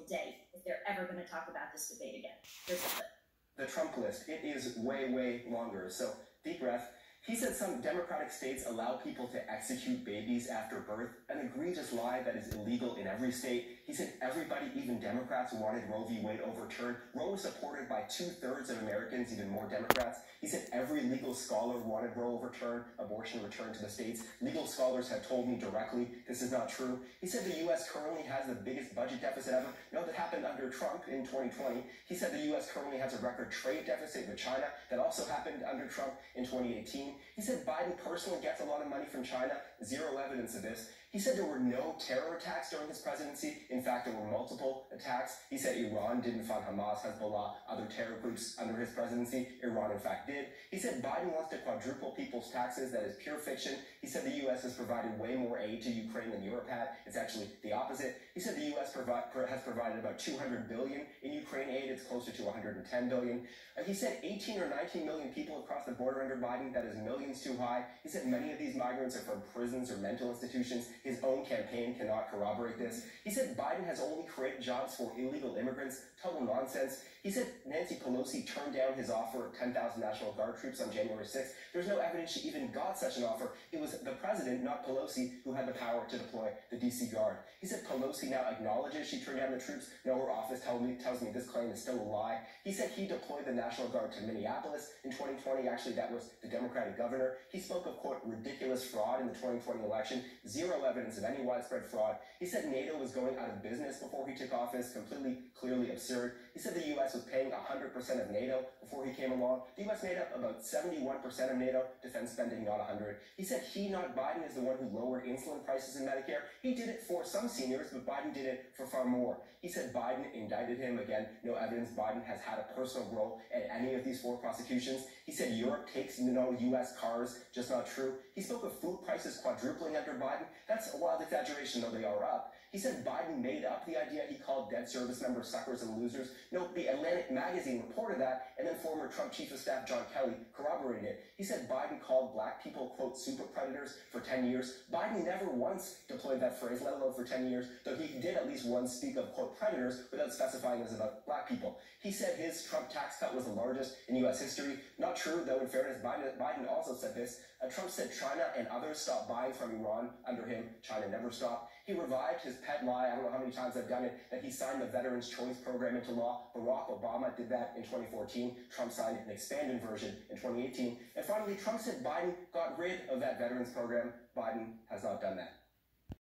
day if they're ever going to talk about this debate again. Here's the clip. The Trump list, it is way, way longer. So, deep breath. He said some Democratic states allow people to execute babies after birth, an egregious lie that is illegal in every state. He said everybody, even Democrats, wanted Roe v. Wade overturned. Roe was supported by 2/3 of Americans, even more Democrats. He said every legal scholar wanted Roe overturned, abortion returned to the states. Legal scholars have told me directly this is not true. He said the U.S. currently has the biggest budget deficit ever. No, that happened under Trump in 2020. He said the U.S. currently has a record trade deficit with China. That also happened under Trump in 2018. He said Biden personally gets a lot of money from China. Zero evidence of this. He said there were no terror attacks during his presidency. In fact, there were multiple attacks. He said Iran didn't fund Hamas, Hezbollah, other terror groups under his presidency. Iran, in fact, did. He said Biden wants to quadruple people's taxes. That is pure fiction. He said the U.S. has provided way more aid to Ukraine than Europe had. It's actually the opposite. He said the U.S. has provided about $200 billion in Ukraine aid. It's closer to $110 billion. He said 18 or 19 million people across the border under Biden. That is millions too high. He said many of these migrants are from prisons or mental institutions. His own campaign cannot corroborate this. He said Biden has only created jobs for illegal immigrants. Total nonsense. He said Nancy Pelosi turned down his offer of 10,000 National Guard troops on January 6th. There's no evidence she even got such an offer. It was the president, not Pelosi, who had the power to deploy the D.C. Guard. He said Pelosi now acknowledges she turned down the troops. No, her office tells me this claim is still a lie. He said he deployed the National Guard to Minneapolis in 2020. Actually, that was the Democratic governor. He spoke of, quote, ridiculous fraud in the 2020 election. Zero evidence of any widespread fraud. He said NATO was going out of business before he took office. Completely, clearly absurd. He said the U.S. was paying 100% of NATO before he came along. The U.S. made up about 71% of NATO defense spending, not 100. He said he, not Biden, is the one who lowered insulin prices in Medicare. He did it for some seniors, but Biden did it for far more. He said Biden indicted him. Again, no evidence Biden has had a personal role in any of these 4 prosecutions. He said Europe takes no U.S. cars, just not true. He spoke of food prices quadrupling under Biden. That's a wild exaggeration, though they are up. He said Biden made up the idea he called debt service members suckers and losers. No, the Atlantic magazine reported that, and then former Trump Chief of Staff John Kelly corroborated it. He said Biden called black people, quote, super predators for 10 years. Biden never once deployed that phrase, let alone for 10 years, though he did at least once speak of, quote, predators without specifying this about black people. He said his Trump tax cut was the largest in U.S. history. Not true, though, in fairness, Biden also said this. Trump said China and others stopped buying from Iran under him. China never stopped. He revived his pet lie, I don't know how many times I've done it, that he signed the Veterans Choice Program into law. Barack Obama did that in 2014. Trump signed an expanded version in 2018. And finally, Trump said Biden got rid of that Veterans Program. Biden has not done that.